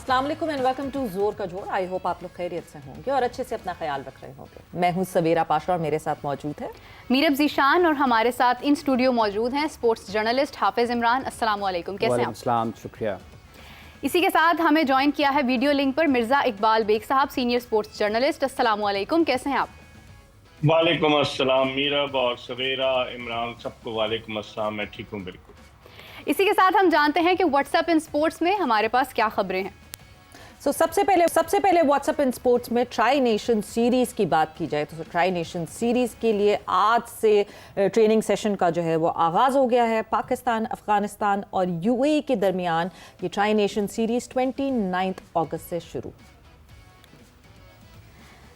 अस्सलाम वालेकुम and welcome to जोर का जोर। आई होप आप लोग खैरियत से होंगे और अच्छे से अपना ख्याल रख रहे होंगे। मैं हूं सवेरा पाशा और मेरे साथ मौजूद है मीरब ज़ीशान और हमारे साथ इन स्टूडियो मौजूद हैं स्पोर्ट्स जर्नलिस्ट हाफिज इमरान। अस्सलाम वालेकुम, कैसे हैं आप? अस्सलाम, शुक्रिया। इसी के साथ हमें ज्वाइन किया है वीडियो लिंक पर मिर्ज़ा इकबाल बेग साहब, सीनियर स्पोर्ट्स जर्नलिस्ट। अस्सलाम वालेकुम, कैसे हैं आप? वालेकुम अस्सलाम मीरब और सवेरा इमरान, सबको वालेकुम अस्सलाम। मैं ठीक हूँ बिल्कुल। इसी के साथ हम जानते हैं कि व्हाट्सएप इन स्पोर्ट्स में हमारे पास क्या खबरें हैं। सबसे पहले व्हाट्सएप इन स्पोर्ट्स में ट्राई नेशन सीरीज की बात की जाए तो ट्राई नेशन सीरीज के लिए आज से ट्रेनिंग सेशन का जो है वो आगाज हो गया है। पाकिस्तान, अफगानिस्तान और यूएई के दरमियान ये ट्राई नेशन सीरीज 29 अगस्त से शुरू।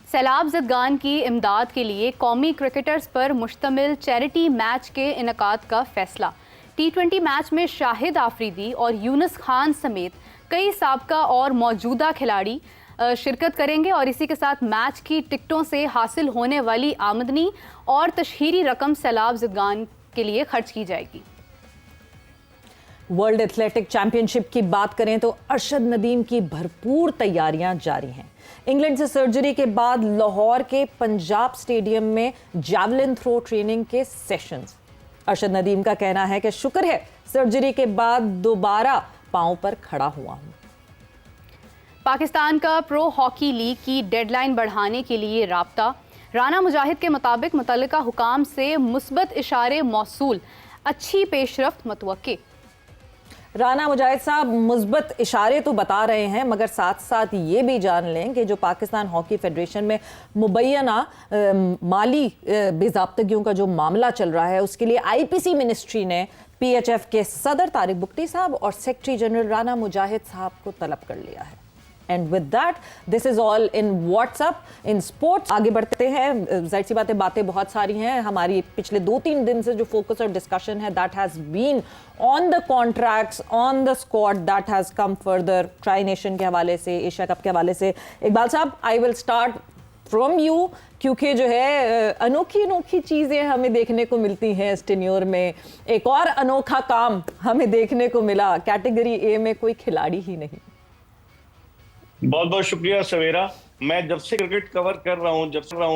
सैलाब ज़दगान की इमदाद के लिए कौमी क्रिकेटर्स पर मुश्तमिल चैरिटी मैच के इनेकाद का फैसला। T20 मैच में शाहिद आफरीदी और यूनुस खान समेत कई साबका और मौजूदा खिलाड़ी शिरकत करेंगे और इसी के साथ मैच की टिकटों से हासिल होने वाली आमदनी और तशहीरी रकम सैलाब ज़दगान के लिए खर्च की जाएगी। वर्ल्ड एथलेटिक चैंपियनशिप की बात करें तो अरशद नदीम की भरपूर तैयारियां जारी हैं। इंग्लैंड से सर्जरी के बाद लाहौर के पंजाब स्टेडियम में जैवलिन थ्रो ट्रेनिंग के सेशंस। अरशद नदीम का कहना है कि शुक्र है सर्जरी के बाद दोबारा पांव पर खड़ा हुआ हूं। पाकिस्तान का प्रो हॉकी लीग की डेडलाइन बढ़ाने के लिए राब्ता। राना मुजाहिद के मुताबिक मुतल्लिका हुकाम से मुस्बत इशारे मौसूल, अच्छी पेशरफ्त मतवक्के। राना मुजाहिद साहब मुस्बत इशारे तो बता रहे हैं मगर साथ साथ ये भी जान लें कि जो पाकिस्तान हॉकी फेडरेशन में मुबैना माली बेज़ाब्तगियों का जो मामला चल रहा है उसके लिए आईपीसी मिनिस्ट्री ने पीएचएफ के सदर तारिक बुख्ती साहब और सेक्रेटरी जनरल राना मुजाहिद साहब को तलब कर लिया है। And with that this is all in WhatsApp in sports. आगे बढ़ते हैं। जाहिर सी बातें बहुत सारी हैं। हमारी पिछले 2-3 दिन से जो फोकस और डिस्कशन है that has been on the contracts, on the squad that has come further tri nation के हवाले से, एशिया कप के हवाले से। इकबाल साहब, I will start from you क्योंकि जो है अनोखी चीज़ें हमें देखने को मिलती हैं इस टेन्योर में। एक और अनोखा काम हमें देखने को मिला, कैटेगरी ए में कोई खिलाड़ी ही नहीं। बहुत बहुत शुक्रिया सवेरा। मैं जब से क्रिकेट कवर कर रहा हूँ,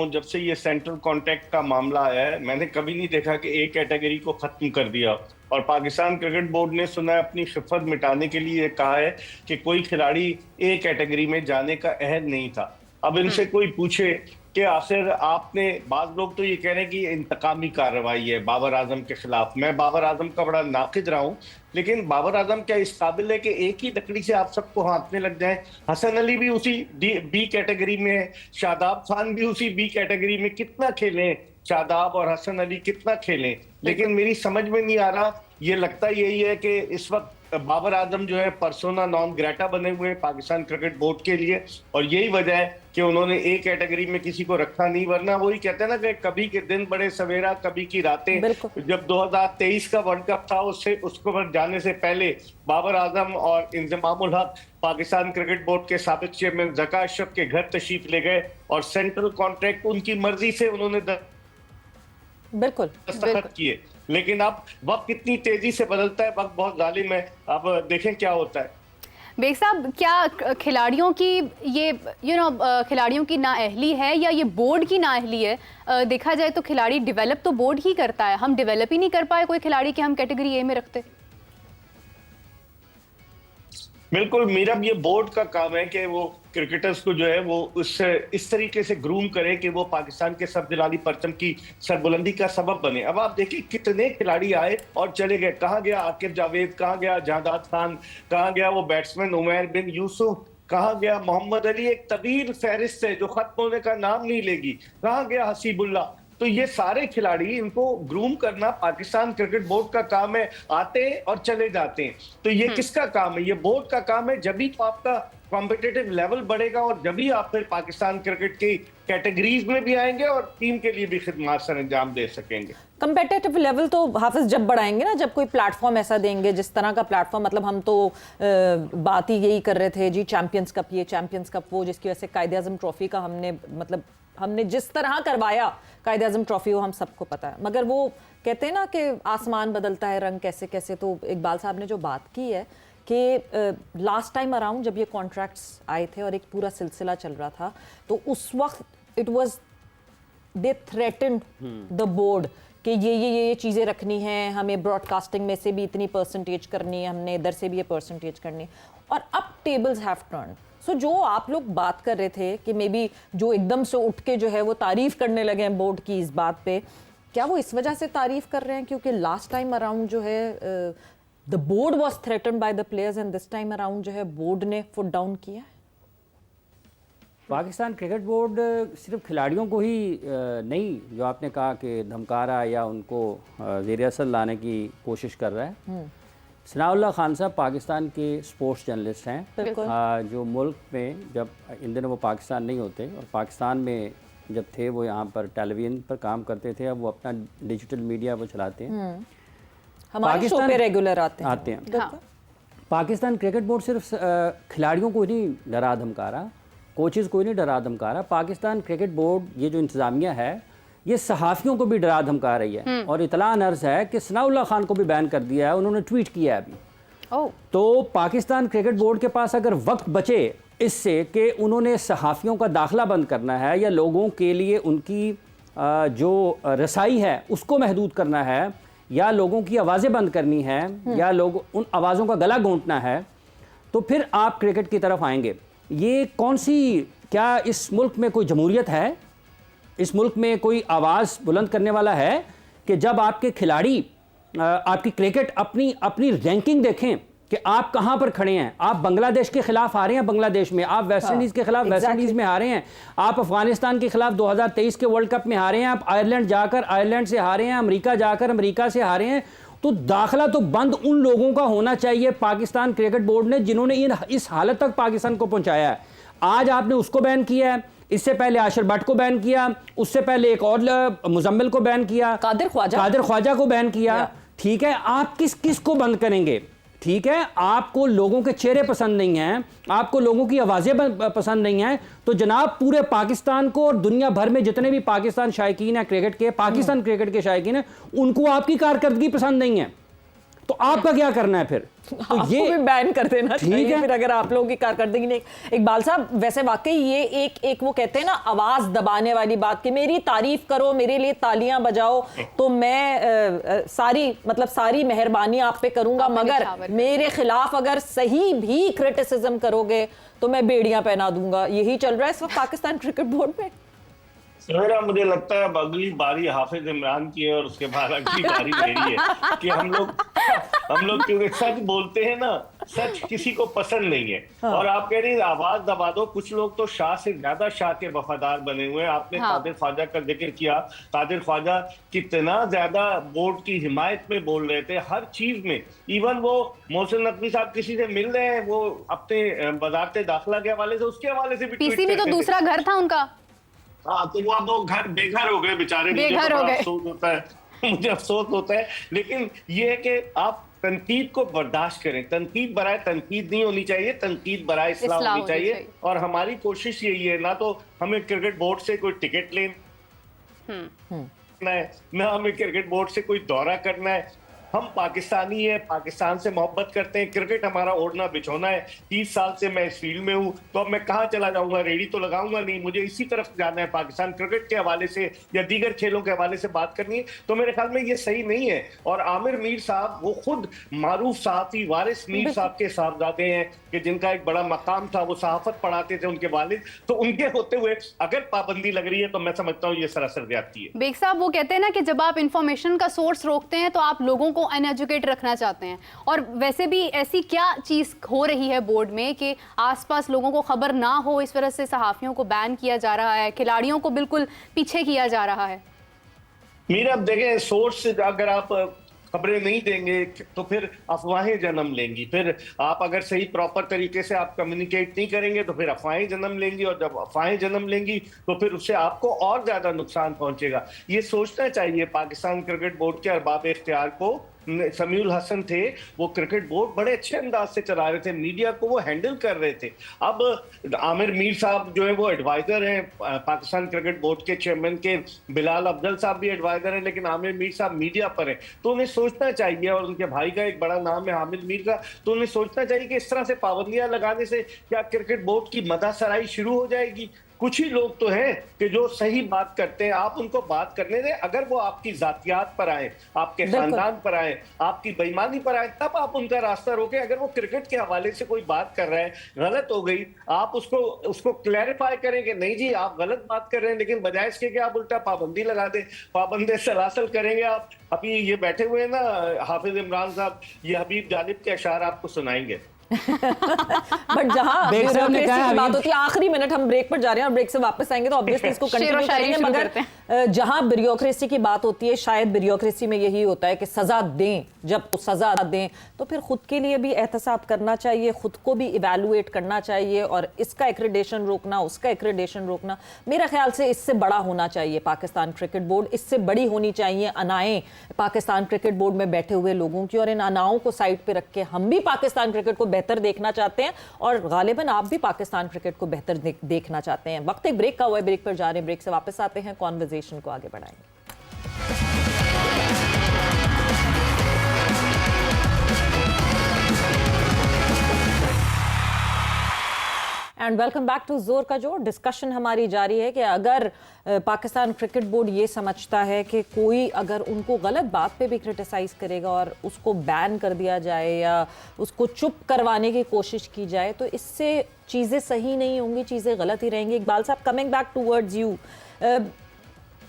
जब से ये सेंट्रल कॉन्ट्रैक्ट का मामला आया है, मैंने कभी नहीं देखा कि एक कैटेगरी को खत्म कर दिया। और पाकिस्तान क्रिकेट बोर्ड ने सुना है अपनी शिफत मिटाने के लिए कहा है कि कोई खिलाड़ी ए कैटेगरी में जाने का अहद नहीं था। अब इनसे कोई पूछे कि आखिर आपने, बाज लोग तो ये कह रहे हैं कि इंतकामी कार्रवाई है बाबर आजम के खिलाफ। मैं बाबर आजम का बड़ा नाकिद रहा हूँ, लेकिन बाबर आजम क्या इस काबिल है कि एक ही लकड़ी से आप सबको हाथने लग जाएं? हसन अली भी उसी बी कैटेगरी में है, शादाब खान भी उसी बी कैटेगरी में। कितना खेलें शादाब और हसन अली, कितना खेलें? लेकिन मेरी समझ में नहीं आ रहा। ये लगता यही है कि इस वक्त बाबर आजम जो है पर्सोना नॉन ग्रेटा बने हुए हैं पाकिस्तान क्रिकेट बोर्ड के लिए, और यही वजह है कि उन्होंने ए कैटेगरी में किसी को रखा नहीं। वरना वही कहते हैं ना कि कभी के दिन बड़े सवेरा, कभी की रातें। जब 2023 का वर्ल्ड कप था उसको पर जाने से पहले बाबर आजम और इंजमामुल हक पाकिस्तान क्रिकेट बोर्ड के साबिक चेयरमैन ज़का अशरफ के घर तशरीफ ले गए और सेंट्रल कॉन्ट्रैक्ट उनकी मर्जी से उन्होंने दस्तखत किए। लेकिन अब वक्त कितनी तेजी से बदलता है, वक्त बहुत जालिम है। अब देखें क्या होता है। बेग साहब, क्या खिलाड़ियों की ये खिलाड़ियों की नाअहली है या ये बोर्ड की नाअहली है? देखा जाए तो खिलाड़ी डेवलप तो बोर्ड ही करता है, हम डेवलप ही नहीं कर पाए कोई खिलाड़ी कि हम कैटेगरी ए में रखते। बिल्कुल मीरब, ये बोर्ड का काम है कि वो क्रिकेटर्स को जो है वो इस तरीके से ग्रूम करे कि वो पाकिस्तान के सरजलाली परचम की सरबुलंदी का सबब बने। अब आप देखिए कितने खिलाड़ी आए और चले गए। कहाँ गया आकिब जावेद, कहाँ गया जादाद खान, कहाँ गया वो बैट्समैन उमैर बिन यूसुफ, कहाँ गया मोहम्मद अली? एक तवील फहरिस्त है जो खत्म होने का नाम नहीं लेगी। कहाँ गया हसीबुल्ला? तो ये सारे खिलाड़ी, इनको ग्रूम करना पाकिस्तान क्रिकेट बोर्ड का काम है। आते हैं और चले जाते हैं। तो ये किसका काम है? ये बोर्ड का काम है। जब भी तो आपका कॉम्पिटिटिव लेवल बढ़ेगा और जब भी आप फिर पाकिस्तान क्रिकेट की कैटेगरीज में भी आएंगे और टीम के लिए भी खिदमत सर अंजाम दे सकेंगे। कंपेटिटिव लेवल तो हाफिज जब बढ़ाएंगे ना, जब कोई प्लेटफॉर्म ऐसा देंगे जिस तरह का प्लेटफॉर्म, मतलब हम तो बात ही यही कर रहे थे जी, चैंपियंस कप ये, चैंपियंस कप वो, जिसकी वजह से कायदे आजम ट्रॉफी का हमने जिस तरह करवाया कायदे आजम ट्रॉफी, वो हम सबको पता है। मगर वो कहते हैं ना कि आसमान बदलता है रंग कैसे कैसे। तो इकबाल साहब ने जो बात की है कि लास्ट टाइम अराउंड जब ये कॉन्ट्रैक्ट्स आए थे और एक पूरा सिलसिला चल रहा था, तो उस वक्त it was they threatened the board कि ये चीज़ें रखनी है, हमें ब्रॉडकास्टिंग में से भी इतनी परसेंटेज करनी है, हमने इधर से भी ये परसेंटेज करनी है, और अब टेबल्स हैव टर्न। सो जो आप लोग बात कर रहे थे कि मे बी जो एकदम से उठ के जो है वो तारीफ करने लगे हैं बोर्ड की इस बात पे, क्या वो इस वजह से तारीफ कर रहे हैं क्योंकि लास्ट टाइम अराउंड जो है the board was threatened by the players and this time around जो है बोर्ड ने फुट डाउन किया? पाकिस्तान क्रिकेट बोर्ड सिर्फ खिलाड़ियों को ही नहीं, जो आपने कहा कि धमका रहा है या उनको ज़ेर असर लाने की कोशिश कर रहा है। सनाउल्लाह खान साहब पाकिस्तान के स्पोर्ट्स जर्नलिस्ट हैं, जो मुल्क में जब इन दिनों वो पाकिस्तान नहीं होते और पाकिस्तान में जब थे वो यहाँ पर टेलीविज़न पर काम करते थे, अब वो अपना डिजिटल मीडिया वो चलाते हैं। हमारे शो पे रेगुलर आते हैं। हाँ। पाकिस्तान क्रिकेट बोर्ड सिर्फ खिलाड़ियों को नहीं डरा धमका रहा, कोचेज़ को नहीं डरा धमका रहा। पाकिस्तान क्रिकेट बोर्ड ये जो इंतज़ामिया है ये सहाफ़ियों को भी डरा धमका रही है, और इतला नर्स है कि सनाउल्लाह खान को भी बैन कर दिया है, उन्होंने ट्वीट किया है अभी। तो पाकिस्तान क्रिकेट बोर्ड के पास अगर वक्त बचे इससे कि उन्होंने सहाफ़ियों का दाखिला बंद करना है या लोगों के लिए उनकी जो रसाई है उसको महदूद करना है या लोगों की आवाज़ें बंद करनी है या लोग उन आवाज़ों का गला घोंटना है, तो फिर आप क्रिकेट की तरफ आएंगे। ये कौन सी, क्या इस मुल्क में कोई जमहूरियत है? इस मुल्क में कोई आवाज़ बुलंद करने वाला है कि जब आपके खिलाड़ी आपकी क्रिकेट अपनी रैंकिंग देखें कि आप कहां पर खड़े हैं? आप बांग्लादेश के खिलाफ हारे हैं बांग्लादेश में, आप वेस्ट इंडीज़ के खिलाफ वेस्ट इंडीज़ में हारे हैं, आप अफगानिस्तान के खिलाफ 2023 के वर्ल्ड कप में हारे हैं, आप आयरलैंड जाकर आयरलैंड से हारे हैं, अमेरिका जाकर अमेरिका से हारे हैं। तो दाखिला तो बंद उन लोगों का होना चाहिए पाकिस्तान क्रिकेट बोर्ड ने जिन्होंने इस हालत तक पाकिस्तान को पहुंचाया है। आज आपने उसको बैन किया है, इससे पहले आशिर भट्ट को बैन किया, उससे पहले एक और मुजम्मिल को बैन किया, कादिर ख्वाजा को बैन किया। ठीक है, आप किस को बंद करेंगे? ठीक है, आपको लोगों के चेहरे पसंद नहीं हैं, आपको लोगों की आवाज़ें पसंद नहीं हैं, तो जनाब पूरे पाकिस्तान को और दुनिया भर में जितने भी पाकिस्तान शायकीन है क्रिकेट के, पाकिस्तान क्रिकेट के शायकीन है, उनको आपकी कारकर्दगी पसंद नहीं है, तो आपका क्या करना है फिर? तो ये भी बैन कर देना चाहिए फिर अगर आप लोगों की कारकर्दगी नहीं। इकबाल साहब, वैसे वाकई ये एक वो कहते हैं ना आवाज दबाने वाली बात कि मेरी तारीफ करो, मेरे लिए तालियां बजाओ, तो मैं सारी मेहरबानी आप पे करूंगा, मगर मेरे खिलाफ अगर सही भी क्रिटिसिज्म करोगे तो मैं बेड़ियां पहना दूंगा। यही चल रहा है इस वक्त पाकिस्तान क्रिकेट बोर्ड में। सवेरा, मुझे लगता है अब अगली बारी हाफिज इमरान की है और उसके बाद अगली बारी मेरी है कि हम लोग क्योंकि सच बोलते हैं ना, सच किसी को पसंद नहीं है। और आप कह रहे हैं आवाज दबा दो, कुछ लोग तो शाह से ज्यादा शाह के वफादार बने हुए हैं। आपने कादिर ख्वाजा का जिक्र किया, कादिर ख्वाजा कितना ज्यादा बोर्ड की हिमायत में बोल रहे थे हर चीज में। इवन वो मोहसिन नकवी साहब किसी से मिल रहे हैं, वो अपने वजारत दाखिला के हवाले से, उसके हवाले से भी पीसी भी तो दूसरा घर था उनका। हाँ, तो वो अब वो घर बेघर हो गए बेचारे, बेघर हो गए। अफसोस होता है, मुझे अफसोस होता है। लेकिन ये है कि आप तनकीद को बर्दाश्त करें, तनकीद बराए तनकीद नहीं होनी चाहिए, तनकीद बराए इस्लाह होनी चाहिए। और हमारी कोशिश यही है, ना तो हमें क्रिकेट बोर्ड से कोई टिकट लेना है, ना हमें क्रिकेट बोर्ड से कोई दौरा करना है। हम पाकिस्तानी हैं, पाकिस्तान से मोहब्बत करते हैं, क्रिकेट हमारा ओढ़ना बिछोना है। 30 साल से मैं इस फील्ड में हूं, तो अब मैं कहां चला जाऊंगा? रेडी तो लगाऊंगा नहीं, मुझे इसी तरफ जाना है। पाकिस्तान क्रिकेट के हवाले से या दीगर खेलों के हवाले से बात करनी है, तो मेरे ख्याल में ये सही नहीं है। और आमिर मीर साहब वो खुद मारूफ सहाफी वारिस मीर साहब के साहबजादे हैं कि जिनका एक बड़ा मकाम था, वो सहाफत पढ़ाते थे उनके वालिद, तो उनके होते हुए अगर पाबंदी लग रही है तो मैं समझता हूँ ये सरासर ज्यादती है। बेग साहब, वो कहते हैं ना कि जब आप इंफॉर्मेशन का सोर्स रोकते हैं तो आप लोगों को अनएजुकेट रखना चाहते हैं। और वैसे भी ऐसी क्या चीज हो रही है बोर्ड में कि आसपास लोगों को खबर ना हो, इस वजह से सहाफियों को बैन किया जा रहा है, खिलाड़ियों को बिल्कुल पीछे किया जा रहा है? मीरा, अब देखें, सोर्स से अगर आप खबरें नहीं देंगे तो फिर अफवाहें जन्म लेंगी। फिर आप अगर सही प्रॉपर तरीके से आप कम्युनिकेट नहीं करेंगे तो फिर अफवाहें जन्म लेंगी, और जब अफवाहें जन्म लेंगी तो फिर उससे आपको और ज्यादा नुकसान पहुंचेगा। ये सोचना चाहिए पाकिस्तान क्रिकेट बोर्ड के अरबाब इख्तियार को समीउल हसन थे, वो क्रिकेट बोर्ड बड़े अच्छे अंदाज से चला रहे थे, मीडिया को वो हैंडल कर रहे थे। अब आमिर मीर साहब जो है वो एडवाइजर हैं पाकिस्तान क्रिकेट बोर्ड के चेयरमैन के, बिलाल अफजल साहब भी एडवाइजर हैं, लेकिन आमिर मीर साहब मीडिया पर हैं। तो उन्हें सोचना चाहिए, और उनके भाई का एक बड़ा नाम है आमिर मीर का, तो उन्हें सोचना चाहिए कि इस तरह से पाबंदियां लगाने से क्या क्रिकेट बोर्ड की मदासराई शुरू हो जाएगी। कुछ ही लोग तो हैं कि जो सही बात करते हैं, आप उनको बात करने दें। अगर वो आपकी जातियात पर आए, आपके खानदान पर आए, आपकी बेईमानी पर आए, तब आप उनका रास्ता रोकें। अगर वो क्रिकेट के हवाले से कोई बात कर रहा है, गलत हो गई, आप उसको क्लैरिफाई करें कि नहीं जी आप गलत बात कर रहे हैं, लेकिन बजाय इसके कि आप उल्टा पाबंदी लगा दें, पाबंदी सलासल करेंगे आप। अभी ये बैठे हुए हैं ना हाफिज इमरान साहब, ये हबीब जालिब के अशार आपको सुनाएंगे। बट जहां ब्यूरोक्रेसी की बात होती है, आखिरी मिनट हम ब्रेक पर जा रहे हैं और ब्रेक से वापस आएंगे तो ऑब्वियसली इसको कंटिन्यू करेंगे, मगर जहां ब्यूरोक्रेसी की बात होती है, शायद ब्यूरोक्रेसी में यही होता है कि सजा दें, जब सजा दें तो फिर खुद के लिए भी एहतसाब करना चाहिए, खुद को भी इवैल्यूएट करना चाहिए, और इसका एक्रेडिशन रोकना, उसका एक्रेडिशन रोकना, मेरा ख्याल से इससे बड़ा होना चाहिए पाकिस्तान क्रिकेट बोर्ड, इससे बड़ी होनी चाहिए अनाएं पाकिस्तान क्रिकेट बोर्ड में बैठे हुए लोगों की, और इन अनाओं को साइड पे रख के हम भी पाकिस्तान क्रिकेट को बेहतर देखना चाहते हैं, और गालिबन आप भी पाकिस्तान क्रिकेट को बेहतर देखना चाहते हैं। वक्त एक ब्रेक का हुआ है, ब्रेक पर जा रहे हैं, ब्रेक से वापस आते हैं, कॉन्वर्सेशन को आगे बढ़ाएंगे। एंड वेलकम बैक टू जोर का जोर। डिस्कशन हमारी जारी है कि अगर पाकिस्तान क्रिकेट बोर्ड ये समझता है कि कोई अगर उनको गलत बात पे भी क्रिटिसाइज करेगा और उसको बैन कर दिया जाए या उसको चुप करवाने की कोशिश की जाए, तो इससे चीज़ें सही नहीं होंगी, चीज़ें गलत ही रहेंगी। इकबाल साहब, coming back towards you,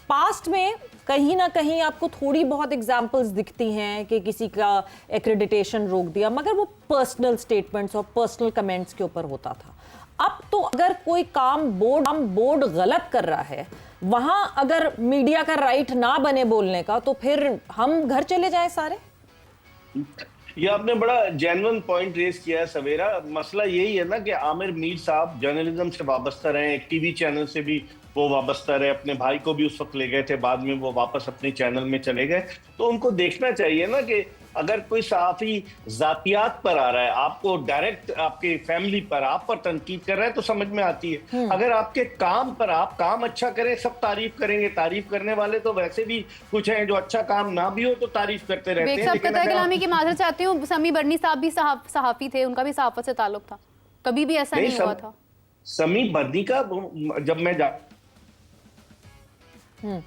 past में कहीं ना कहीं आपको थोड़ी बहुत एग्जाम्पल्स दिखती हैं कि किसी का एक्रेडिटेशन रोक दिया, मगर वो पर्सनल स्टेटमेंट्स और पर्सनल कमेंट्स के ऊपर होता था। अब तो अगर कोई काम बोर्ड गलत कर रहा है, वहां अगर मीडिया का राइट ना बने बोलने का, तो फिर हम घर चले जाएं सारे। ये आपने बड़ा जेन्युइन पॉइंट रेज किया है सवेरा। मसला यही है ना कि आमिर मीर साहब जर्नलिज्म से वाबस्ता रहे, एक टीवी चैनल से भी वो वाबस्ता रहे, अपने भाई को भी उस वक्त ले गए थे, बाद में वो वापस अपने चैनल में चले गए। तो उनको देखना चाहिए ना कि अगर कोई सहाफी जातियात पर आ रहा है, आपको डायरेक्ट आपके फैमिली पर, आप पर तनकीद कर रहा है, तो समझ में आती है। अगर आपके काम पर, आप काम अच्छा करें, सब तारीफ करेंगे। तारीफ करने वाले तो वैसे भी कुछ हैं जो अच्छा काम ना भी हो तो तारीफ करते रहते हैं। लेकिन कलामी की माजरत चाहती हूँ, समी बर्नी साहब भी सहाफी थे, उनका भी सहाफत से ताल्लुक था, कभी भी ऐसा नहीं हुआ था। समी बर्नी का जब मैं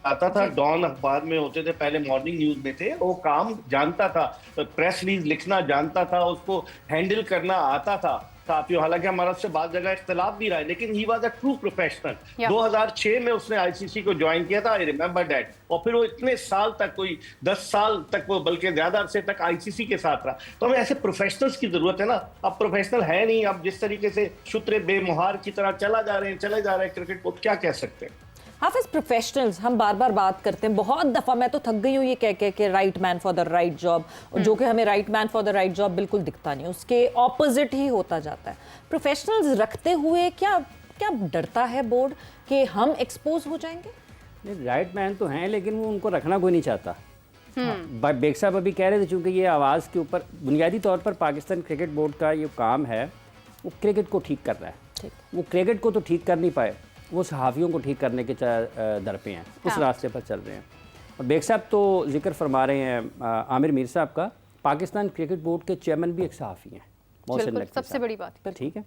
आता था, डॉन अखबार में होते थे, पहले मॉर्निंग न्यूज में थे, वो काम जानता था, प्रेस रिलीज लिखना जानता था, उसको हैंडल करना आता था साथियों। हालांकि हमारा उससे बाद जगह इख्तलाफ भी रहा है, लेकिन he was a true professional. 2006 में उसने आईसीसी को ज्वाइन किया था, आई रिमेंबर दैट, और फिर वो इतने साल तक, कोई 10 साल तक वो, बल्कि ज्यादा अरसे तक आईसीसी के साथ रहा। तो हमें ऐसे प्रोफेशनल्स की जरूरत है ना। अब प्रोफेशनल है नहीं, अब जिस तरीके से शुत्रे बेमुहार की तरह चले जा रहे हैं क्रिकेट को, क्या कह सकते हैं। हाफिज, प्रोफेशनल्स हम बार बार बात करते हैं, बहुत दफ़ा मैं तो थक गई हूँ ये कह के right man for the right job, जो कि हमें right man for the right job बिल्कुल दिखता नहीं, उसके ऑपोजिट ही होता जाता है। प्रोफेशनल्स रखते हुए क्या क्या डरता है बोर्ड कि हम एक्सपोज हो जाएंगे? नहीं, राइट मैन तो हैं, लेकिन वो उनको रखना कोई नहीं चाहता। बेग साहब अभी कह रहे थे, चूँकि ये आवाज़ के ऊपर बुनियादी तौर पर पाकिस्तान क्रिकेट बोर्ड का ये काम है, वो क्रिकेट को ठीक कर रहा है। वो क्रिकेट को तो ठीक कर नहीं पाए, वो सहाफ़ियों को ठीक करने के दर पे हैं, उस रास्ते पर चल रहे हैं। और बेग साहब तो जिक्र फरमा रहे हैं आमिर मीर साहब का, पाकिस्तान क्रिकेट बोर्ड के चेयरमैन भी एक सहाफ़ी हैं, सबसे बड़ी बात, ठीक है।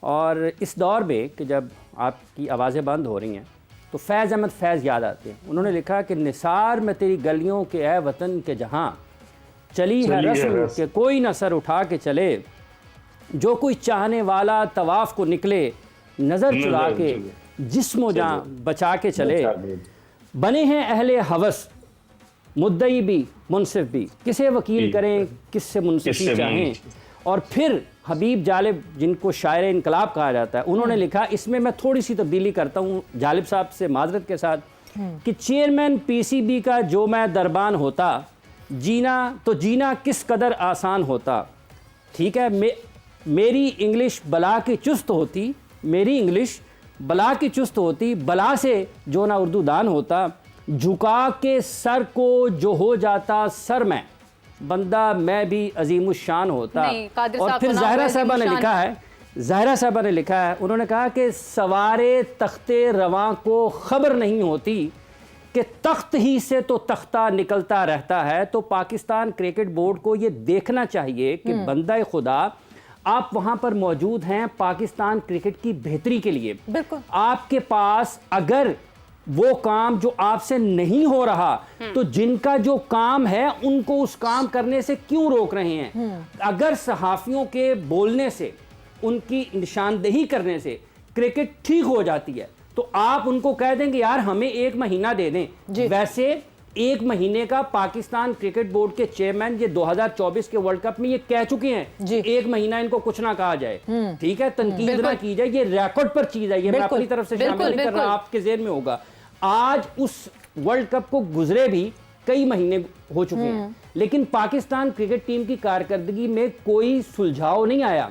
और इस दौर में कि जब आपकी आवाज़ें बंद हो रही हैं, तो फैज़ अहमद फैज़ याद आते हैं। उन्होंने लिखा कि निसार में तेरी गलियों के ए वतन के जहाँ, चली है रस्म के कोई न सर उठा के चले, जो कोई चाहने वाला तवाफ़ को निकले, नज़र चुरा के जिस्मो जान बचा के चले, बने हैं अहले हवस मुद्दई भी मुनसिफ भी, किसे वकील करें किससे मुनसिफी चाहें। और फिर हबीब जालिब, जिनको शायर इनकलाब कहा जाता है, उन्होंने लिखा, इसमें मैं थोड़ी सी तब्दीली करता हूँ जालिब साहब से माजरत के साथ, कि चेयरमैन पीसीबी का जो मैं दरबान होता, जीना किस कदर आसान होता। ठीक है, मेरी इंग्लिश बला की चुस्त होती, मेरी इंग्लिश बला की चुस्त होती, बला से जो ना उर्दू दान होता, झुका के सर को जो हो जाता सर में, बंदा मैं भी अजीमुशान होता। नहीं, कादिर और साहब फिर तो नाम ज़ाहिरा है साहबा ने अजीमुशान। लिखा है, ज़ाहिरा साहबा ने लिखा है, उन्होंने कहा कि सवारे तख्ते रवां को खबर नहीं होती कि तख्त ही से तो तख्ता निकलता रहता है। तो पाकिस्तान क्रिकेट बोर्ड को ये देखना चाहिए कि बंदा खुदा आप वहां पर मौजूद हैं पाकिस्तान क्रिकेट की बेहतरी के लिए। बिल्कुल। आपके पास अगर वो काम जो आपसे नहीं हो रहा तो जिनका जो काम है उनको उस काम करने से क्यों रोक रहे हैं? अगर सहाफियों के बोलने से, उनकी निशानदेही करने से क्रिकेट ठीक हो जाती है तो आप उनको कह देंगे यार हमें 1 महीना दे दें। वैसे 1 महीने का पाकिस्तान क्रिकेट बोर्ड के चेयरमैन ये 2024 के वर्ल्ड कप में ये कह चुके हैं, 1 महीना इनको कुछ ना कहा जाए, ठीक है, तनकीद ना की जाए, ये रिकॉर्ड पर चीज है, ये मैं अपनी तरफ से शामिल नहीं कर रहा, आपके ज़हन में होगा। आज उस वर्ल्ड कप को गुजरे भी कई महीने हो चुके हैं, लेकिन पाकिस्तान क्रिकेट टीम की कारकर्दगी में कोई सुलझाव नहीं आया।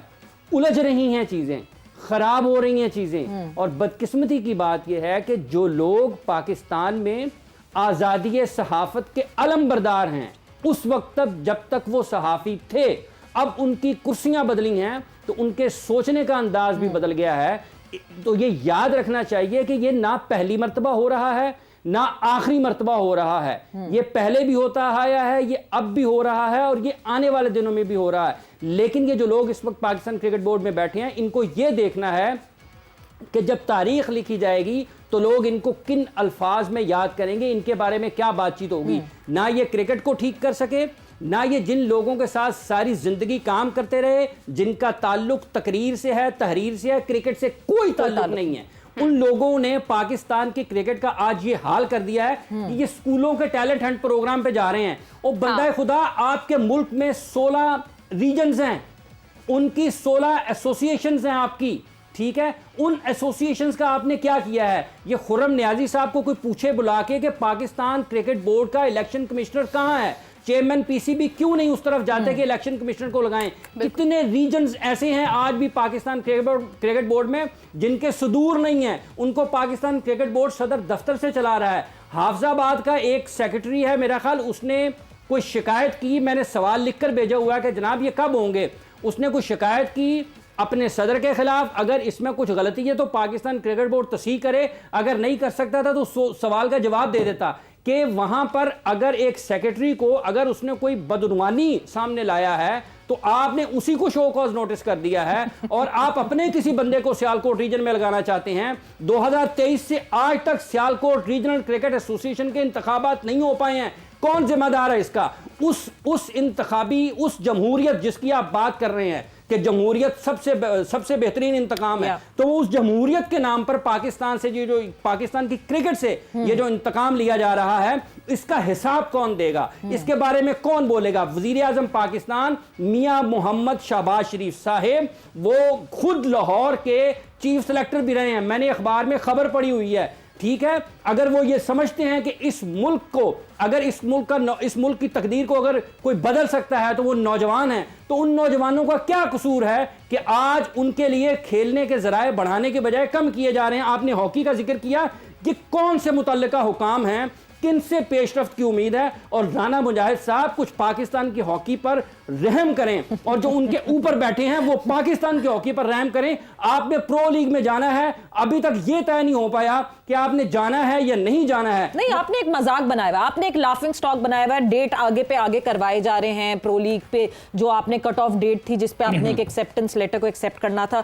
उलझ रही हैं चीजें, खराब हो रही हैं चीजें। और बदकिस्मती की बात यह है कि जो लोग पाकिस्तान में आज़ादी सहाफत के अलमबरदार हैं, उस वक्त तक जब तक वो सहाफ़ी थे, अब उनकी कुर्सियां बदली हैं तो उनके सोचने का अंदाज भी बदल गया है। तो ये याद रखना चाहिए कि ये ना पहली मर्तबा हो रहा है ना आखिरी मर्तबा हो रहा है, ये पहले भी होता आया है, ये अब भी हो रहा है और ये आने वाले दिनों में भी हो रहा है। लेकिन ये जो लोग इस वक्त पाकिस्तान क्रिकेट बोर्ड में बैठे हैं, इनको ये देखना है कि जब तारीख लिखी जाएगी तो लोग इनको किन अल्फाज में याद करेंगे, इनके बारे में क्या बातचीत होगी। ना ये क्रिकेट को ठीक कर सके, ना ये जिन लोगों के साथ सारी जिंदगी काम करते रहे, जिनका ताल्लुक तकरीर से है, तहरीर से है, क्रिकेट से कोई ताल्लुक नहीं है, उन लोगों ने पाकिस्तान की क्रिकेट का आज ये हाल कर दिया है कि ये स्कूलों के टैलेंट हंट प्रोग्राम पे जा रहे हैं। और बंदा खुदा, आपके मुल्क में 16 रीजन्स हैं, उनकी 16 एसोसिएशंस हैं आपकी, ठीक है, उन एसोसिएशंस का आपने क्या किया है? ये खुर्रम नियाजी साहब को कोई पूछे बुला के कि पाकिस्तान क्रिकेट बोर्ड का इलेक्शन कमिश्नर कहां है, चेयरमैन पीसीबी क्यों नहीं उस तरफ जाते कि इलेक्शन कमिश्नर को लगाएं? कितने रीजन्स ऐसे हैं आज भी पाकिस्तान क्रिकेट बोर्ड में जिनके सुदूर नहीं है, उनको पाकिस्तान क्रिकेट बोर्ड सदर दफ्तर से चला रहा है। हाफिजाबाद का एक सेक्रेटरी है मेरा ख्याल, उसने कोई शिकायत की, मैंने सवाल लिखकर भेजा हुआ है कि जनाब ये कब होंगे। उसने कोई शिकायत की अपने सदर के खिलाफ, अगर इसमें कुछ गलती है तो पाकिस्तान क्रिकेट बोर्ड तस्दीक करे, अगर नहीं कर सकता था तो सवाल का जवाब दे देता कि वहां पर अगर एक सेक्रेटरी को अगर उसने कोई बदनुमानी सामने लाया है तो आपने उसी को शो कॉज नोटिस कर दिया है और आप अपने किसी बंदे को सियालकोट रीजन में लगाना चाहते हैं। 2023 से आज तक सियालकोट रीजनल क्रिकेट एसोसिएशन के इंतखाबात नहीं हो पाए हैं। कौन जिम्मेदार है इसका? उस इंतखाबी, उस जमहूरियत जिसकी आप बात कर रहे हैं कि जमहूरियत सबसे बेहतरीन इंतकाम है, तो वो उस जमहूरियत के नाम पर पाकिस्तान से ये जो पाकिस्तान की क्रिकेट से ये जो इंतकाम लिया जा रहा है, इसका हिसाब कौन देगा? इसके बारे में कौन बोलेगा? वजीर आजम पाकिस्तान मियां मोहम्मद शहबाज शरीफ साहेब, वो खुद लाहौर के चीफ सेलेक्टर भी रहे हैं, मैंने अखबार में खबर पड़ी हुई है, ठीक है। अगर वो ये समझते हैं कि इस मुल्क को, अगर इस मुल्क की तकदीर को अगर कोई बदल सकता है तो वो नौजवान हैं, तो उन नौजवानों का क्या कसूर है कि आज उनके लिए खेलने के जराए बढ़ाने के बजाय कम किए जा रहे हैं? आपने हॉकी का जिक्र किया कि कौन से मुतल्लिका हुकाम हैं, किन से पेशरफ्त की उम्मीद है? और राना मुजाहिद साहब कुछ पाकिस्तान की हॉकी पर रहम करें और जो उनके ऊपर बैठे हैं वो पाकिस्तान की हॉकी पर रहम करें। आपने प्रो लीग में जाना है, अभी तक ये तय नहीं हो पाया कि आपने जाना है या नहीं जाना है। नहीं, आपने एक मजाक बनाया हुआ है, आपने एक लाफिंग स्टॉक बनाया हुआ है, डेट आगे पे आगे करवाए जा रहे हैं प्रो लीग पे, जो आपने कट ऑफ डेट थी जिस पे आपने एक एक्सेप्टेंस लेटर को एक्सेप्ट करना था।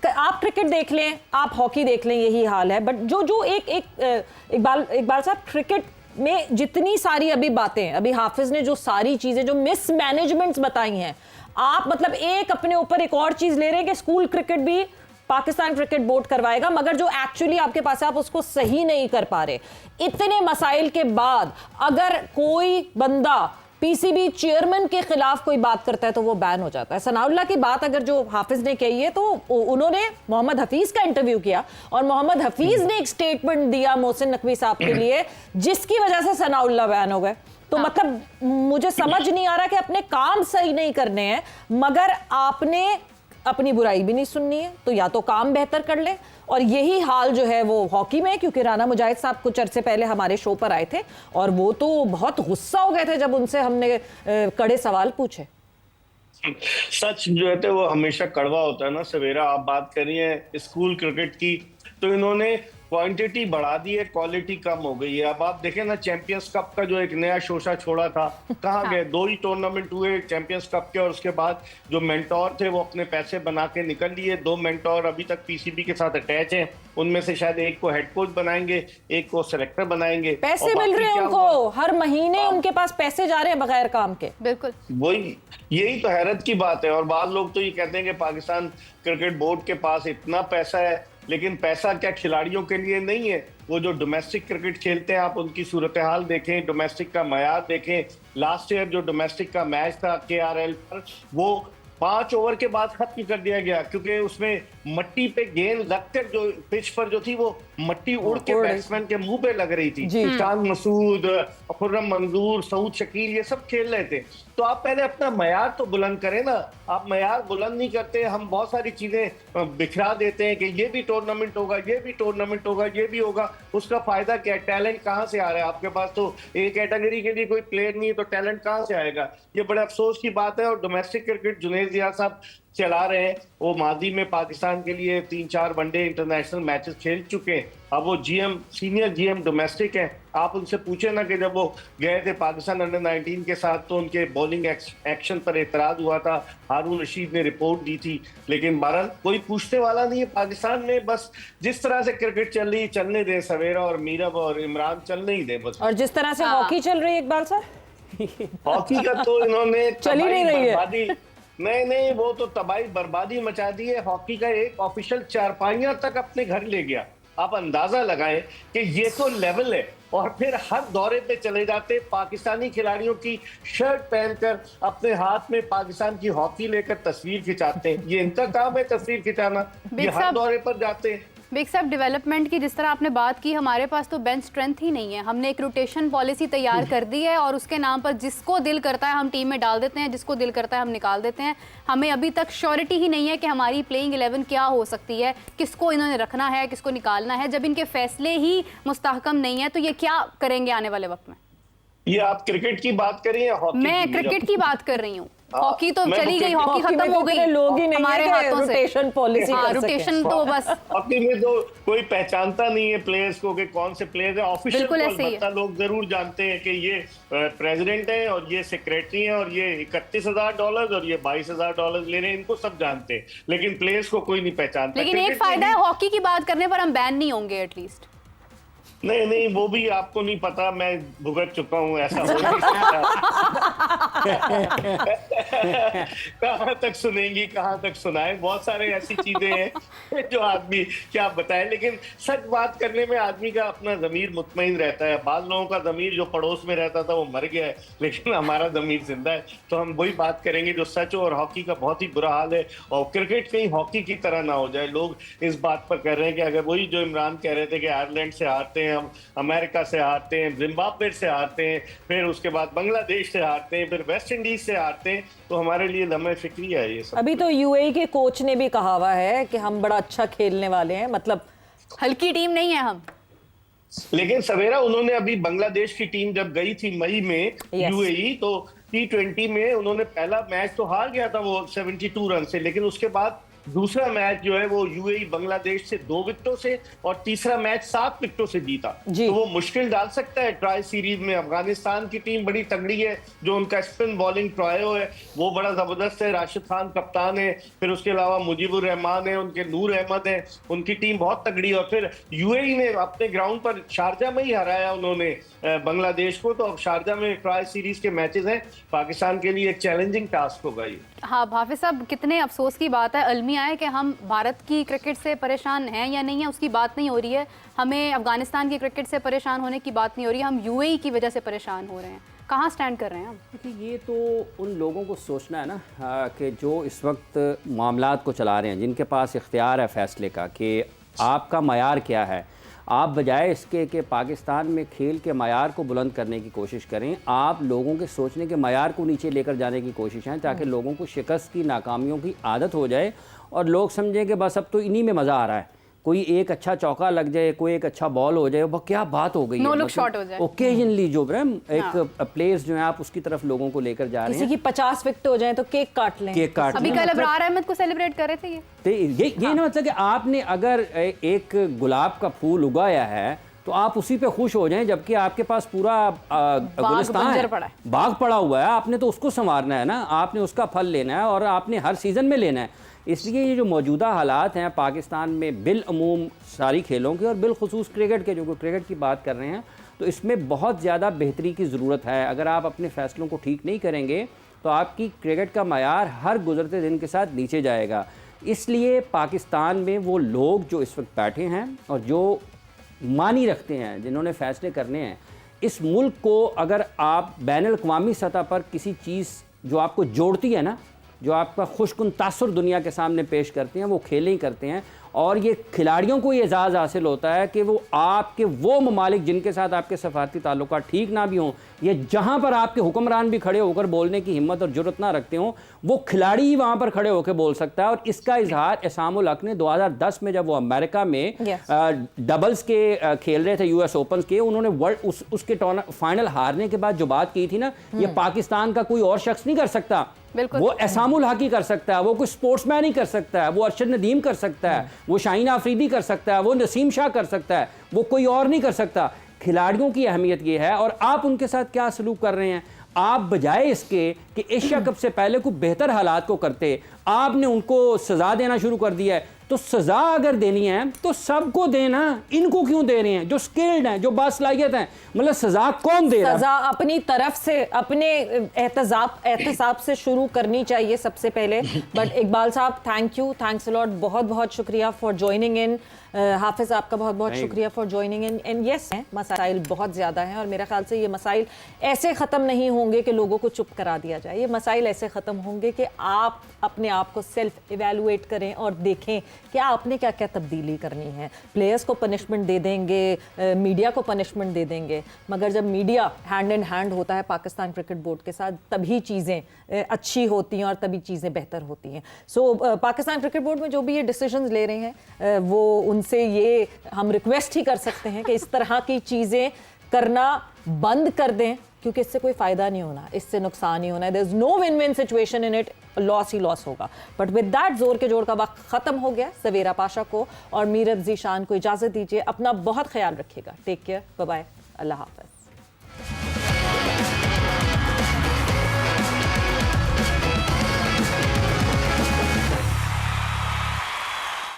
आप क्रिकेट देख लें, आप हॉकी देख लें, यही हाल है। बट जो इकबाल साहब, क्रिकेट में जितनी सारी अभी बातें, अभी हाफिज ने जो सारी चीजें, जो मिसमैनेजमेंट्स बताई हैं, आप मतलब एक अपने ऊपर एक और चीज ले रहे हैं कि स्कूल क्रिकेट भी पाकिस्तान क्रिकेट बोर्ड करवाएगा, मगर जो एक्चुअली आपके पास है आप उसको सही नहीं कर पा रहे। इतने मसाइल के बाद अगर कोई बंदा पीसीबी चेयरमैन के खिलाफ कोई बात करता है तो वो बैन हो जाता है। सनाउल्लाह की बात अगर जो हाफिज ने कही है तो उन्होंने मोहम्मद हफीज का इंटरव्यू किया और मोहम्मद हफीज ने एक स्टेटमेंट दिया मोहसिन नकवी साहब के लिए, जिसकी वजह से सनाउल्लाह बैन हो गए। तो मतलब मुझे समझ नहीं आ रहा कि अपने काम सही नहीं करने हैं, मगर आपने अपनी बुराई भी नहीं सुननी है तो या तो काम बेहतर कर ले। और यही हाल जो है वो हॉकी में, क्योंकि राना मुजाहिद साहब कुछ अरसे पहले हमारे शो पर आए थे और वो तो बहुत गुस्सा हो गए थे जब उनसे हमने कड़े सवाल पूछे। सच जो है वो हमेशा कड़वा होता है ना सवेरा। आप बात कर रही हैं स्कूल क्रिकेट की, तो इन्होंने क्वांटिटी बढ़ा दी है, क्वालिटी कम हो गई है। अब आप देखें ना, चैंपियंस कप का जो एक नया शोशा छोड़ा था, कहाँ गए? 2 ही टूर्नामेंट हुए चैंपियंस कप के, और उसके बाद जो मेंटोर थे वो अपने पैसे बना के निकल लिए। 2 मेंटोर अभी तक पीसीबी के साथ अटैच हैं, उनमें से शायद एक को हेड कोच बनाएंगे, एक को सेलेक्टर बनाएंगे। पैसे मिल रहे हैं उनको, हर महीने उनके पास पैसे जा रहे हैं बगैर काम के। बिल्कुल, वही, यही तो हैरत की बात है। और बाद लोग तो ये कहते हैं कि पाकिस्तान क्रिकेट बोर्ड के पास इतना पैसा है, लेकिन पैसा क्या खिलाड़ियों के लिए नहीं है? वो जो डोमेस्टिक क्रिकेट खेलते हैं, आप उनकी सूरत हाल देखें, डोमेस्टिक का मयार देखें। लास्ट ईयर जो डोमेस्टिक का मैच था KRL पर, वो 5 ओवर के बाद खत्म कर दिया गया, क्योंकि उसमें मट्टी पे गेंद लगकर जो पिच पर जो थी वो मट्टी उड़ के बैट्समैन के मुंह पे लग रही थी। शान मसूद, खुर्रम मंजूर, सऊद शकील, ये सब खेल रहे थे। तो आप पहले अपना मयार तो बुलंद करें ना। आप मयार बुलंद नहीं करते, हम बहुत सारी चीजें बिखरा देते हैं कि ये भी टूर्नामेंट होगा, ये भी टूर्नामेंट होगा, ये भी होगा। उसका फायदा क्या है? टैलेंट कहाँ से आ रहा है आपके पास? तो एक कैटेगरी के लिए कोई प्लेयर नहीं है तो टैलेंट कहाँ से आएगा? ये बड़े अफसोस की बात है। और डोमेस्टिक क्रिकेट जुनैद जिया साहब चला रहे हैं, वो माजी में पाकिस्तान के लिए 3-4 वनडे इंटरनेशनल मैचेस खेल चुके हैं। अब वो GM, सीनियर GM डोमेस्टिक है। आप उनसे पूछे ना कि जब वो गए थे पाकिस्तान अंडर 19 के साथ, तो उनके बॉलिंग एक्शन पर एतराज हुआ था, हारून रशीद ने रिपोर्ट दी थी, लेकिन बहरहाल कोई पूछने वाला नहीं है पाकिस्तान में। बस जिस तरह से क्रिकेट चल रही, चलने दें। सवेरा और मीरब और इमरान चलने ही दें बस। और जिस तरह से हॉकी चल रही है इकबाल साहब, हॉकी का तो इन्होंने चल ही नहीं रही है। नहीं, वो तो तबाही बर्बादी मचा दी है। हॉकी का एक ऑफिशियल चारपाइयां तक अपने घर ले गया। आप अंदाजा लगाएं कि ये तो लेवल है। और फिर हर दौरे पे चले जाते, पाकिस्तानी खिलाड़ियों की शर्ट पहनकर अपने हाथ में पाकिस्तान की हॉकी लेकर तस्वीर खिंचाते हैं। ये इनका काम है तस्वीर खिंचाना। ये हर दौरे पर जाते हैं। बिग साहब, डेवलपमेंट की जिस तरह आपने बात की, हमारे पास तो बेंच स्ट्रेंथ ही नहीं है। हमने एक रोटेशन पॉलिसी तैयार कर दी है और उसके नाम पर जिसको दिल करता है हम टीम में डाल देते हैं, जिसको दिल करता है हम निकाल देते हैं। हमें अभी तक श्योरिटी ही नहीं है कि हमारी प्लेइंग 11 क्या हो सकती है, किसको इन्होंने रखना है, किसको निकालना है। जब इनके फैसले ही मुस्तहकम नहीं है तो ये क्या करेंगे आने वाले वक्त में? ये आप क्रिकेट की बात कर रही हैं? हॉकी? मैं क्रिकेट की बात कर रही हूँ। हॉकी तो चली गई, हॉकी खत्म हो गई, लोग ही नहीं हमारे हाथों से। रोटेशन पॉलिसी, रोटेशन तो बस हॉकी में तो कोई पहचानता नहीं है प्लेयर्स को कि कौन से प्लेयर है। ऑफिशियल लोग जरूर जानते हैं कि ये प्रेसिडेंट है और ये सेक्रेटरी है और ये $31,000 और ये $22,000 ले रहे हैं, इनको सब जानते हैं, लेकिन प्लेयर्स को कोई नहीं पहचानता। लेकिन एक फायदा है, हॉकी की बात करने पर हम बैन नहीं होंगे एटलीस्ट। नहीं, वो भी आपको नहीं पता, मैं भुगत चुका हूं, ऐसा हो नहीं सकता। कहां तक सुनेंगी, कहां तक सुनाए? बहुत सारे ऐसी चीजें हैं जो आदमी क्या बताए, लेकिन सच बात करने में आदमी का अपना जमीर मुतमईन रहता है। बाद लोगों का जमीर जो पड़ोस में रहता था वो मर गया है, लेकिन हमारा जमीर जिंदा है, तो हम वही बात करेंगे जो सच हो। और हॉकी का बहुत ही बुरा हाल है, और क्रिकेट कहीं हॉकी की तरह ना हो जाए। लोग इस बात पर कह रहे हैं कि अगर वही जो इमरान कह रहे थे कि आयरलैंड से हारते हैं, हम अमेरिका से हारते हैं, जिम्बाब्वे से हारते हैं, फिर उसके बाद बांग्लादेश से हारते हैं, फिर वेस्ट इंडीज से हारते हैं, तो हमारे लिए लम्हे फिक्री है ये सब। अभी तो UAE के कोच ने भी कहा हुआ है कि हम बड़ा अच्छा खेलने वाले हैं, मतलब हल्की टीम नहीं है हम। लेकिन सवेरा, उन्होंने अभी बांग्लादेश की टीम जब गई थी मई में UAE, तो T20 में उन्होंने पहला मैच तो हार गया था वो 72 रन से, लेकिन उसके बाद दूसरा मैच जो है वो UAE बांग्लादेश से 2 विकेटों से और तीसरा मैच 7 विकेटों से जीता। तो वो मुश्किल डाल सकता है ट्राई सीरीज में। अफगानिस्तान की टीम बड़ी तगड़ी है, जो उनका स्पिन बॉलिंग ट्रायो है वो बड़ा जबरदस्त है। राशिद खान कप्तान है, फिर उसके अलावा मुजीबुर रहमान है, उनके नूर अहमद है, उनकी टीम बहुत तगड़ी है। और फिर UAE ने अपने ग्राउंड पर शारजा में ही हराया उन्होंने बांग्लादेश को। तो अब शारजा में ट्राई सीरीज के मैचेस हैं, पाकिस्तान के लिए एक चैलेंजिंग टास्क होगा ये। हाँ हाफिज साहब, कितने अफसोस की बात है, अलमिया है कि हम भारत की क्रिकेट से परेशान हैं या नहीं है उसकी बात नहीं हो रही है, हमें अफगानिस्तान की क्रिकेट से परेशान होने की बात नहीं हो रही है, हम UAE की वजह से परेशान हो रहे हैं। कहाँ स्टैंड कर रहे हैं हम? देखिए, ये तो उन लोगों को सोचना है ना कि जो इस वक्त मामलात को चला रहे हैं, जिनके पास इख्तियार है फैसले का कि आपका मयार क्या है। आप बजाय इसके कि पाकिस्तान में खेल के मयार को बुलंद करने की कोशिश करें, आप लोगों के सोचने के मयार को नीचे लेकर जाने की कोशिश है, ताकि लोगों को शिकस्त की, नाकामियों की आदत हो जाए और लोग समझें कि बस अब तो इन्हीं में मज़ा आ रहा है। कोई एक अच्छा चौका लग जाए, कोई एक अच्छा बॉल हो जाए, वो क्या बात हो गई नो है। लुक शॉट हो जाए ओकेजनली जो एक प्लेयर्स जो है आप उसकी तरफ लोगों को लेकर जा रहे हैं। किसी की 50 विकेट हो जाए तो केक काट लें। केक काट अभी कल अबरार अहमद को सेलिब्रेट कर रहे थे ये। तो ये ना मतलब कि आपने अगर एक गुलाब का फूल उगाया है तो आप उसी पे खुश हो जाएं, जबकि आपके पास पूरा गुलिस्तान बंजर है, पड़ा है। बाग पड़ा हुआ है, आपने तो उसको संवारना है ना, आपने उसका फल लेना है और आपने हर सीज़न में लेना है। इसलिए ये जो मौजूदा हालात हैं पाकिस्तान में बिलअमूम सारी खेलों के और बिलखुसूस क्रिकेट के, जो क्रिकेट की बात कर रहे हैं, तो इसमें बहुत ज़्यादा बेहतरी की ज़रूरत है। अगर आप अपने फ़ैसलों को ठीक नहीं करेंगे तो आपकी क्रिकेट का मयार हर गुजरते दिन के साथ नीचे जाएगा। इसलिए पाकिस्तान में वो लोग जो इस वक्त बैठे हैं और जो मानी रखते हैं, जिन्होंने फ़ैसले करने हैं, इस मुल्क को अगर आप बैनुल-अक़वामी सतह पर किसी चीज़ जो आपको जोड़ती है ना, जो आपका खुशकुन तासुर दुनिया के सामने पेश करते हैं, वो खेलें ही करते हैं। और ये खिलाड़ियों को ये एजाज़ हासिल होता है कि वो आपके वो ममालिक जिनके साथ आपके सफारती ताल्लुकात ठीक ना भी हों, ये जहाँ पर आपके हुक्मरान भी खड़े होकर बोलने की हिम्मत और जुर्रत ना रखते हों, वो खिलाड़ी ही वहाँ पर खड़े होकर बोल सकता है। और इसका इजहार एहसामुल हक ने 2010 में जब वो अमेरिका में डबल्स के खेल रहे थे, US ओपन के, उन्होंने वर्ल्ड उसके फाइनल हारने के बाद जो बात की थी ना, ये पाकिस्तान का कोई और शख्स नहीं कर सकता, वो एहसामुल हक ही कर सकता है, वो कोई स्पोर्ट्समैन ही कर सकता है, वो अरशद नदीम कर सकता है, वो शाहीन आफरीदी कर सकता है, वो नसीम शाह कर सकता है, वो कोई और नहीं कर सकता। खिलाड़ियों की अहमियत ये है। और आप उनके साथ क्या सलूक कर रहे हैं? आप बजाय इसके कि एशिया कप से पहले कुछ बेहतर हालात को करते, आपने उनको सज़ा देना शुरू कर दिया है। तो सज़ा अगर देनी है तो सबको देना, इनको क्यों दे रहे हैं जो स्किल्ड हैं, जो बासलाहियत हैं? मतलब सज़ा कौन दे रहा है? सज़ा अपनी तरफ से, अपने एहतसाब से शुरू करनी चाहिए सबसे पहले। बट इकबाल साहब, थैंक्स अ लॉट, बहुत बहुत शुक्रिया फॉर ज्वाइनिंग इन। हाफिज़ आपका बहुत बहुत शुक्रिया for joining in. And yes, मसाइल बहुत ज़्यादा हैं और मेरे ख्याल से ये मसाइल ऐसे ख़त्म नहीं होंगे कि लोगों को चुप करा दिया जाए। ये मसाइल ऐसे ख़त्म होंगे कि आप अपने आप को सेल्फ इवेलुएट करें और देखें कि आपने क्या क्या तब्दीली करनी है। प्लेयर्स को पनिशमेंट दे देंगे, मीडिया को पनिशमेंट दे देंगे, मगर जब मीडिया हैंड इन हैंड होता है पाकिस्तान क्रिकेट बोर्ड के साथ, तभी चीज़ें अच्छी होती हैं और तभी चीज़ें बेहतर होती हैं। सो पाकिस्तान क्रिकेट बोर्ड में जो भी ये डिसीजंस ले रहे हैं, वो उनसे ये हम रिक्वेस्ट ही कर सकते हैं कि इस तरह की चीज़ें करना बंद कर दें, क्योंकि इससे कोई फ़ायदा नहीं होना, इससे नुकसान ही होना है। There is no win win situation in it, loss ही लॉस होगा। बट विद दैट, जोर के जोड़ का वक्त ख़त्म हो गया। सवेरा पाशा को और मीर अफ़ज़ी शान को इजाज़त दीजिए। अपना बहुत ख्याल रखिएगा। टेक केयर, बाय बाय, अल्लाह हाफ़िज़।